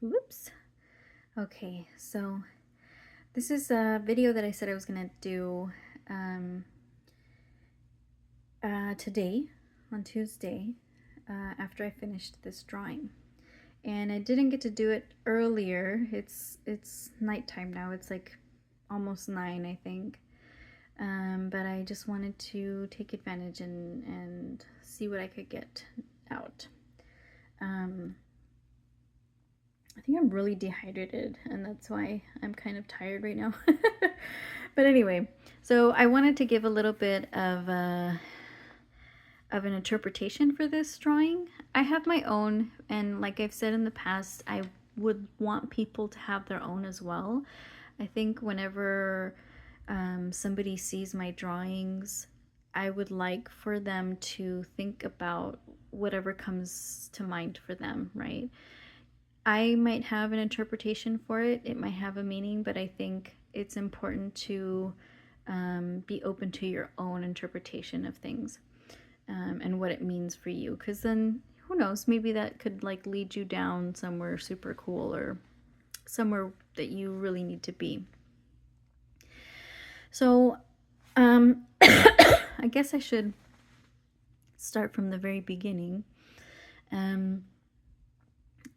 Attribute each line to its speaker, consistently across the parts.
Speaker 1: Whoops. Okay, so this is a video that I said I was gonna do today on Tuesday after I finished this drawing. And I didn't get to do it earlier. It's nighttime now. It's like almost 9, I think. But I just wanted to take advantage and see what I could get out. I think I'm really dehydrated, and that's why I'm kind of tired right now. But anyway, so I wanted to give a little bit of an interpretation for this drawing. I have my own, and like I've said in the past, I would want people to have their own as well. I think whenever somebody sees my drawings, I would like for them to think about whatever comes to mind for them, right? I might have an interpretation for it. It might have a meaning, but I think it's important to be open to your own interpretation of things and what it means for you. Because then, who knows, maybe that could like lead you down somewhere super cool or somewhere that you really need to be. So, I guess I should start from the very beginning.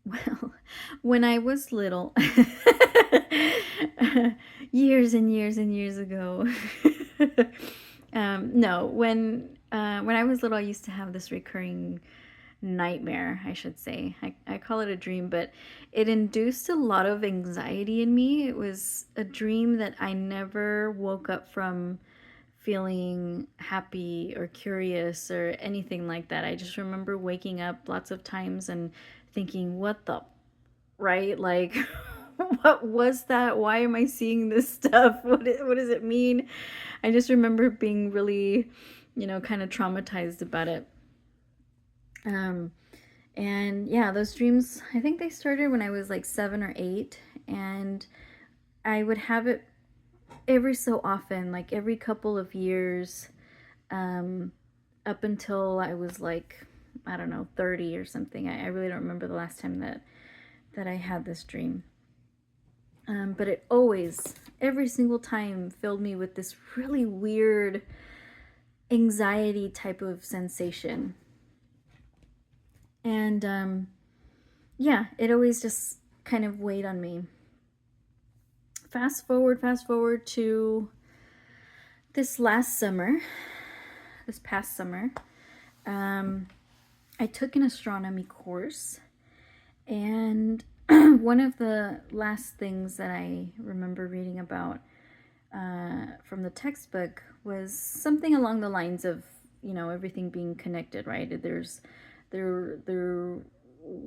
Speaker 1: Well, when I was little, years and years and years ago, no, when I was little, I used to have this recurring nightmare, I should say. I call it a dream, but it induced a lot of anxiety in me. It was a dream that I never woke up from feeling happy or curious or anything like that. I just remember waking up lots of times and thinking, what the, right? Like, what was that? Why am I seeing this stuff? What does it mean? I just remember being really, kind of traumatized about it. And yeah, those dreams, I think they started when I was like 7 or 8, and I would have it every so often, like every couple of years, up until I was like, I don't know, 30 or something. I really don't remember the last time that I had this dream. But it always, every single time, filled me with this really weird anxiety type of sensation. And yeah, it always just kind of weighed on me. Fast forward to this past summer, I took an astronomy course, and one of the last things that I remember reading about from the textbook was something along the lines of, everything being connected, right? There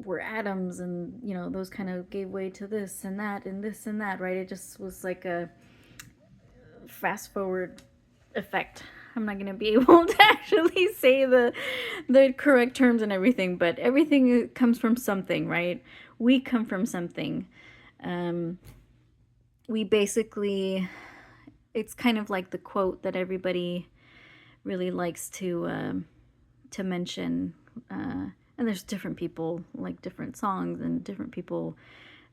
Speaker 1: were atoms, and those kind of gave way to this and that and this and that, right? It just was like a fast forward effect. I'm not gonna be able to actually say the correct terms and everything, but everything comes from something, right? We come from something. We basically, it's kind of like the quote that everybody really likes to mention. And there's different people, like different songs, and different people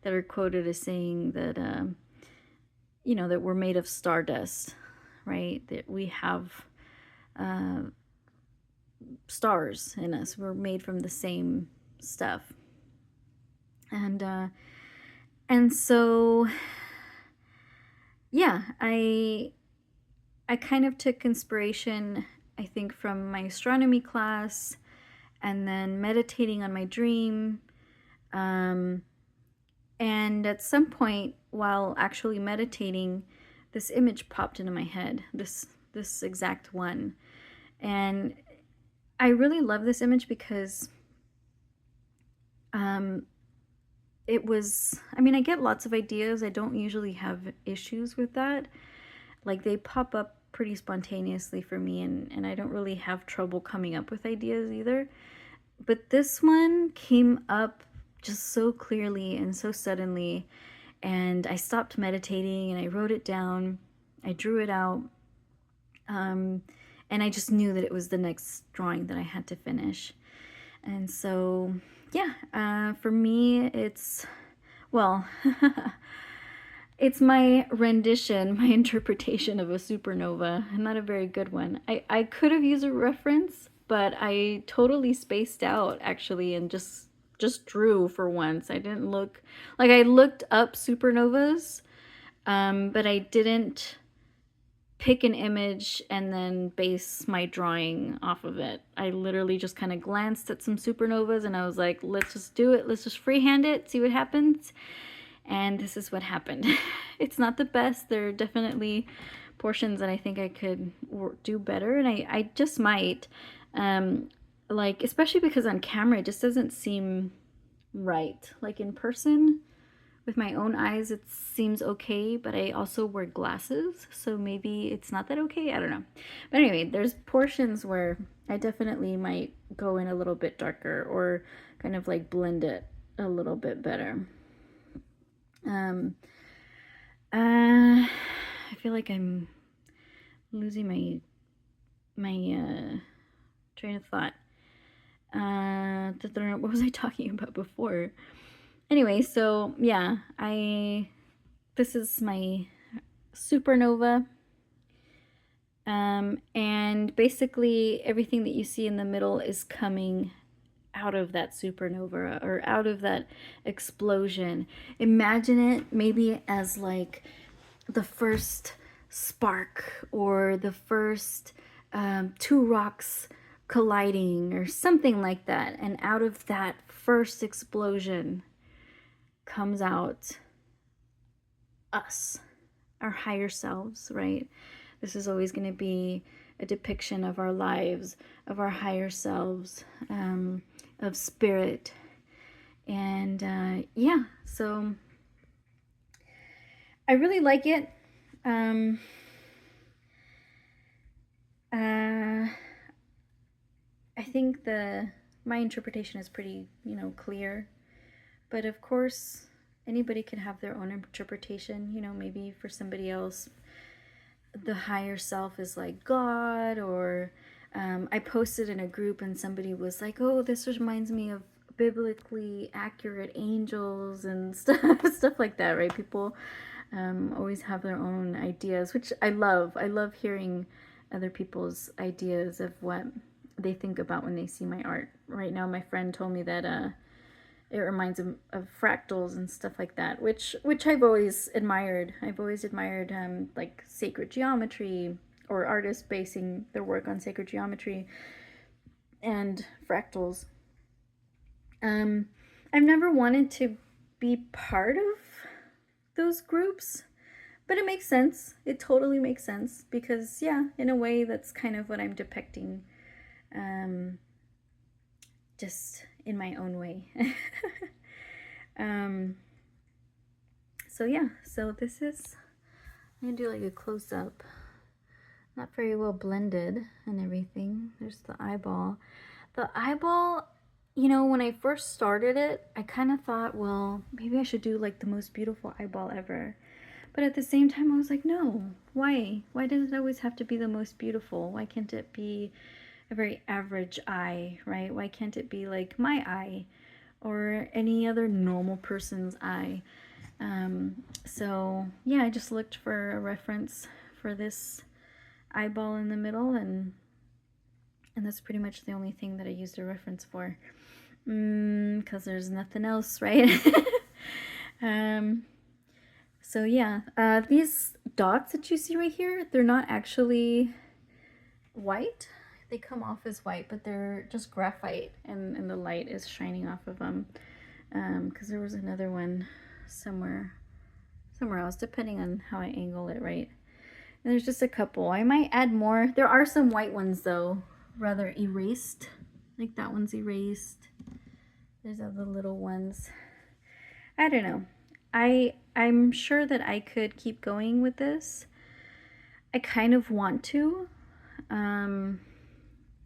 Speaker 1: that are quoted as saying that, that we're made of stardust, right? That we have stars in us. We're made from the same stuff. And so, yeah, I kind of took inspiration, I think, from my astronomy class, and then meditating on my dream. And at some point, while actually meditating, this image popped into my head, this exact one. And I really love this image because it was, I get lots of ideas. I don't usually have issues with that. Like, they pop up pretty spontaneously for me, and I don't really have trouble coming up with ideas either. But this one came up just so clearly and so suddenly, and I stopped meditating and I wrote it down. I drew it out, and I just knew that it was the next drawing that I had to finish. And so, yeah, for me, it's Well, it's my rendition, my interpretation of a supernova, and not a very good one. I could have used a reference, but I totally spaced out actually and just drew for once. I didn't look like I looked up supernovas, but I didn't pick an image and then base my drawing off of it. I literally just kind of glanced at some supernovas and I was like, let's just do it. Let's just freehand it, see what happens. And this is what happened. It's not the best. There are definitely portions that I think I could do better, and I just might. Like, especially because on camera it just doesn't seem right. Like in person, with my own eyes, it seems okay, but I also wear glasses, so maybe it's not that okay. I don't know. But anyway, there's portions where I definitely might go in a little bit darker or kind of like blend it a little bit better. I feel like I'm losing my train of thought. What was I talking about before? Anyway, so yeah, this is my supernova. And basically everything that you see in the middle is coming out of that supernova or out of that explosion. Imagine it maybe as like the first spark or the first two rocks colliding or something like that. And out of that first explosion comes out us, our higher selves, right? This is always going to be a depiction of our lives, of our higher selves, of spirit. And yeah, so I really like it. I think my interpretation is pretty, clear. But of course, anybody can have their own interpretation. Maybe for somebody else, the higher self is like God, or I posted in a group and somebody was like, oh, this reminds me of biblically accurate angels and stuff like that, right? People always have their own ideas, which I love. I love hearing other people's ideas of what they think about when they see my art. Right now, my friend told me that it reminds them of fractals and stuff like that, which I've always admired. I've always admired like sacred geometry, or artists basing their work on sacred geometry and fractals. I've never wanted to be part of those groups, but it makes sense. It totally makes sense because, yeah, in a way, that's kind of what I'm depicting, just in my own way. So yeah, so this is, I'm gonna do like a close-up. Not very well blended and everything. There's the eyeball. The eyeball, when I first started it, I kind of thought, well, maybe I should do like the most beautiful eyeball ever. But at the same time, I was like, no, why? Why does it always have to be the most beautiful? Why can't it be a very average eye, right? Why can't it be like my eye or any other normal person's eye? So yeah, I just looked for a reference for this eyeball in the middle, and that's pretty much the only thing that I used a reference for, because there's nothing else, right? So yeah, these dots that you see right here, they're not actually white. They come off as white, but they're just graphite, and the light is shining off of them. Because there was another one somewhere else, depending on how I angle it, right? And there's just a couple. I might add more. There are some white ones though, rather erased. Like that one's erased. There's other little ones. I don't know. I'm sure that I could keep going with this. I kind of want to.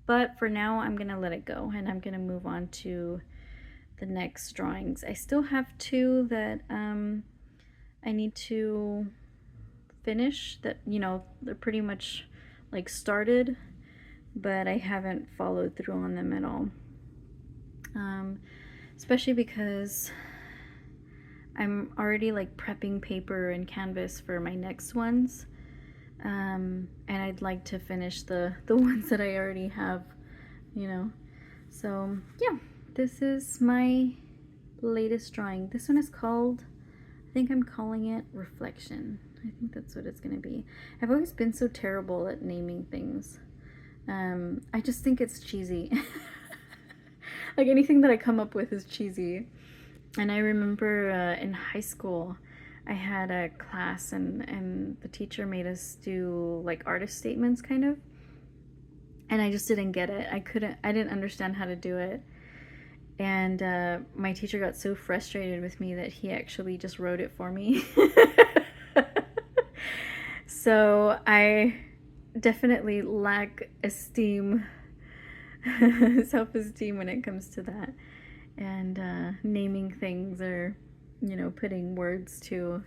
Speaker 1: But for now, I'm going to let it go, and I'm going to move on to the next drawings. I still have two that I need to finish that, they're pretty much like started, but I haven't followed through on them at all. Especially because I'm already like prepping paper and canvas for my next ones. And I'd like to finish the ones that I already have, you know. So yeah, this is my latest drawing. This one is called, I think I'm calling it Reflection. I think that's what it's gonna be. I've always been so terrible at naming things. I just think it's cheesy. Like anything that I come up with is cheesy. And I remember in high school, I had a class and the teacher made us do like artist statements kind of. And I just didn't get it. I didn't understand how to do it. And my teacher got so frustrated with me that he actually just wrote it for me. So I definitely lack esteem, self-esteem when it comes to that. And naming things or, you know, putting words to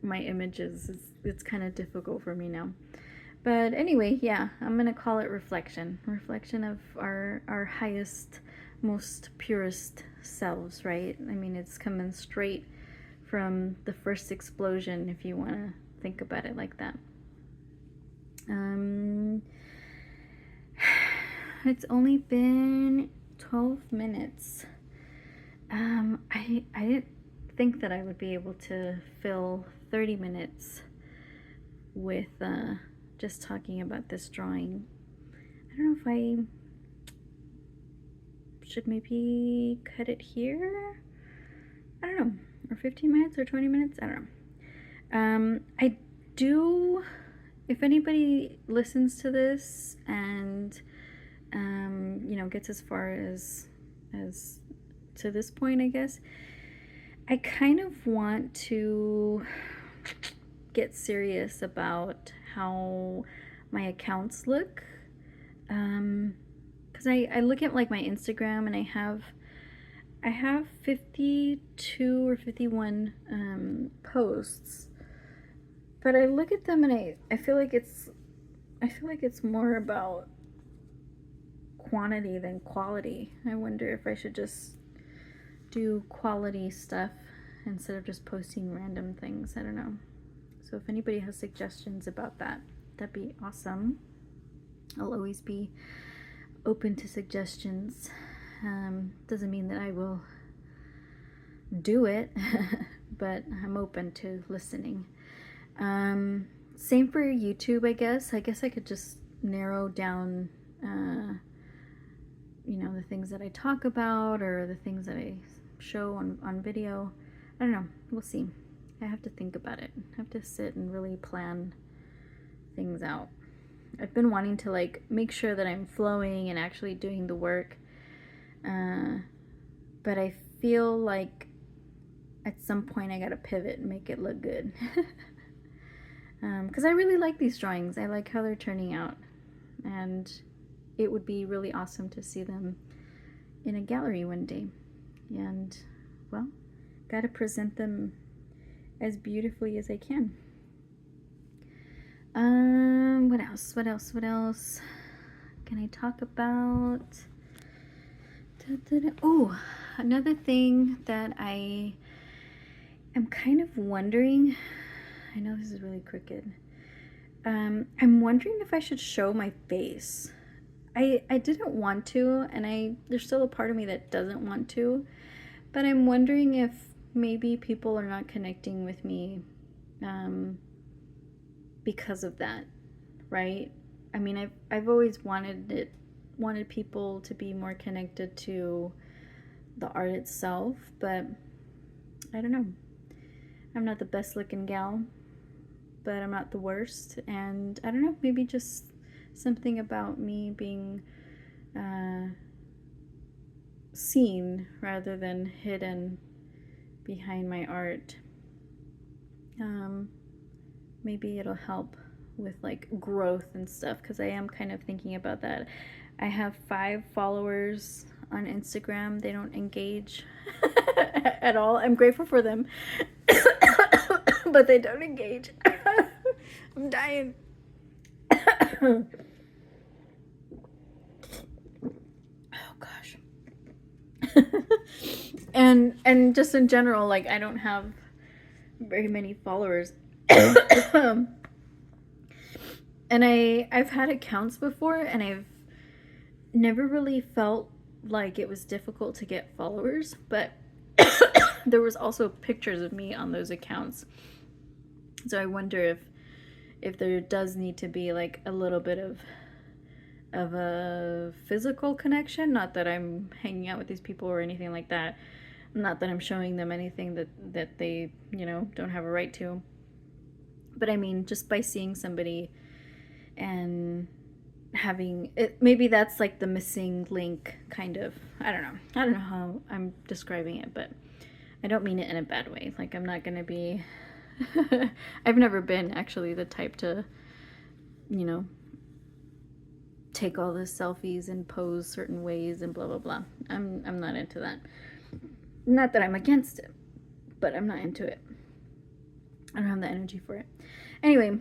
Speaker 1: my images, it's kind of difficult for me now. But anyway, yeah, I'm gonna call it Reflection. Reflection of our highest, most purest selves, right? I mean, it's coming straight from the first explosion, if you want to think about it like that. It's only been 12 minutes. I didn't think that I would be able to fill 30 minutes with just talking about this drawing. I don't know if I should maybe cut it here. I don't know, or 15 minutes or 20 minutes. I don't know. I do. If anybody listens to this and you know, gets as far as to this point, I guess, I kind of want to get serious about how my accounts look, because I look at like my Instagram and I have 52 or 51 posts, but I look at them and I feel like it's more about quantity than quality. I wonder if I should just do quality stuff instead of just posting random things. I don't know. So if anybody has suggestions about that, that'd be awesome. I'll always be open to suggestions. Doesn't mean that I will do it, but I'm open to listening. Same for YouTube, I guess. I guess I could just narrow down you know, the things that I talk about or the things that I show on video. I don't know. We'll see. I have to think about it. I have to sit and really plan things out. I've been wanting to like make sure that I'm flowing and actually doing the work. But I feel like at some point I gotta pivot and make it look good. Because I really like these drawings. I like how they're turning out. And it would be really awesome to see them in a gallery one day. And, well, gotta present them as beautifully as I can. What else can I talk about? Oh, another thing that I am kind of wondering, I know this is really crooked. I'm wondering if I should show my face. I didn't want to, and there's still a part of me that doesn't want to, but I'm wondering if maybe people are not connecting with me because of that, right? I mean, I've always wanted people to be more connected to the art itself, but I don't know. I'm not the best looking gal, but I'm not the worst, and I don't know, maybe just something about me being seen rather than hidden behind my art. Maybe it'll help with like growth and stuff, because I am kind of thinking about that. I have 5 followers on Instagram. They don't engage at all. I'm grateful for them, but they don't engage. I'm dying. Oh gosh. And just in general, like, I don't have very many followers. And I've had accounts before, and I've never really felt like it was difficult to get followers, but there was also pictures of me on those accounts. So I wonder if there does need to be like a little bit of a physical connection. Not that I'm hanging out with these people or anything like that. Not that I'm showing them anything that they, you know, don't have a right to. But I mean, just by seeing somebody and having it, maybe that's like the missing link, kind of. I don't know how I'm describing it, but I don't mean it in a bad way. Like, I'm not gonna be I've never been actually the type to, you know, take all the selfies and pose certain ways and blah blah blah. I'm not into that. Not that I'm against it, but I'm not into it. I don't have the energy for it. Anyway,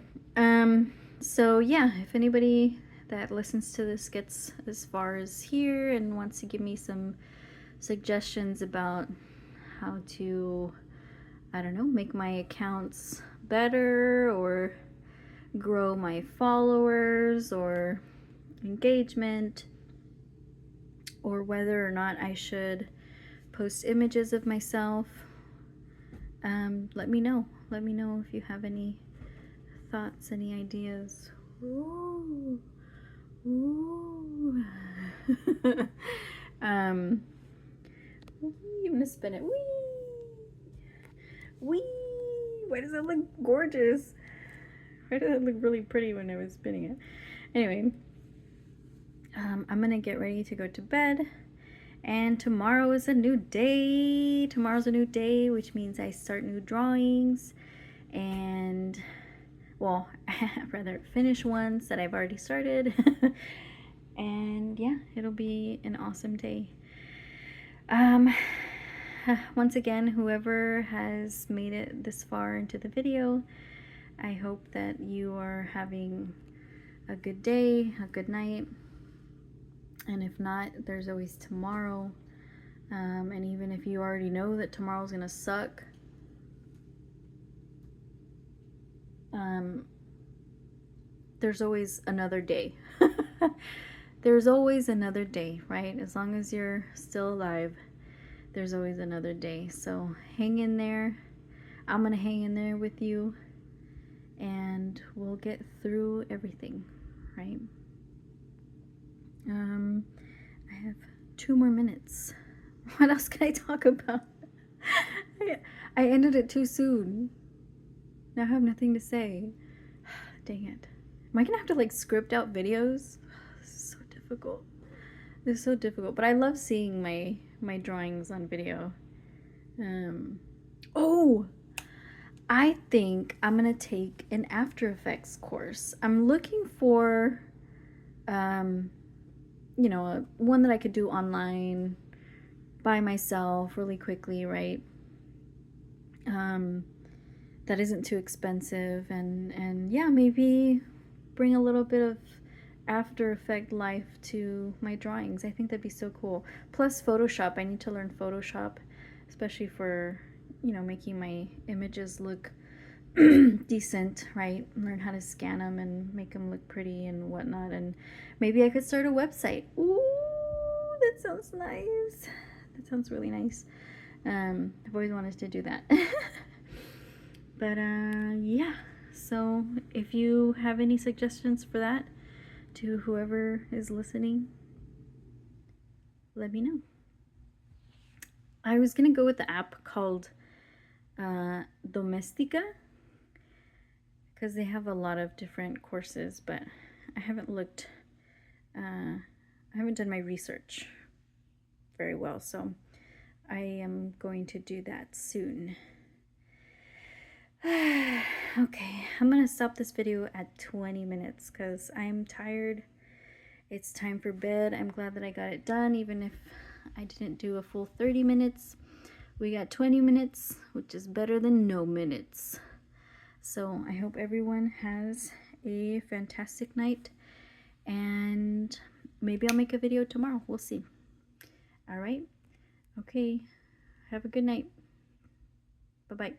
Speaker 1: so yeah, if anybody that listens to this gets as far as here and wants to give me some suggestions about how to, I don't know, make my accounts better or grow my followers or engagement, or whether or not I should post images of myself, let me know. Let me know if you have any thoughts, any ideas. Ooh. Ooh. I'm gonna spin it. Wee! Why does that look gorgeous? Why did that look really pretty when I was spinning it? Anyway, I'm gonna get ready to go to bed. And tomorrow is a new day. Tomorrow's a new day, which means I start new drawings. And, well, rather finish ones that I've already started. And yeah, it'll be an awesome day. Once again, whoever has made it this far into the video, I hope that you are having a good day, a good night. And if not, there's always tomorrow. And even if you already know that tomorrow's gonna suck, there's always another day. There's always another day, right? As long as you're still alive, there's always another day. So hang in there. I'm gonna hang in there with you, and we'll get through everything, right? I have 2 more minutes. What else can I talk about? I ended it too soon. Now I have nothing to say. Dang it. Am I gonna have to like script out videos? This is so difficult. This is so difficult. But I love seeing my drawings on video. Oh! I think I'm gonna take an After Effects course. I'm looking for, you know, one that I could do online by myself really quickly, right? That isn't too expensive, and yeah, maybe bring a little bit of After Effect life to my drawings. I think that'd be so cool. Plus Photoshop. I need to learn Photoshop, especially for, you know, making my images look decent, right? Learn how to scan them and make them look pretty and whatnot. And maybe I could start a website. Ooh, that sounds nice. That sounds really nice. I've always wanted to do that. But yeah, so if you have any suggestions for that, to whoever is listening, let me know. I was gonna go with the app called Domestika, because they have a lot of different courses, but I haven't looked, I haven't done my research very well, so I am going to do that soon. Okay, I'm gonna stop this video at 20 minutes because I'm tired. It's time for bed. I'm glad that I got it done, even if I didn't do a full 30 minutes. We got 20 minutes, which is better than no minutes. So I hope everyone has a fantastic night, and maybe I'll make a video tomorrow. We'll see. All right. Okay. Have a good night. Bye bye.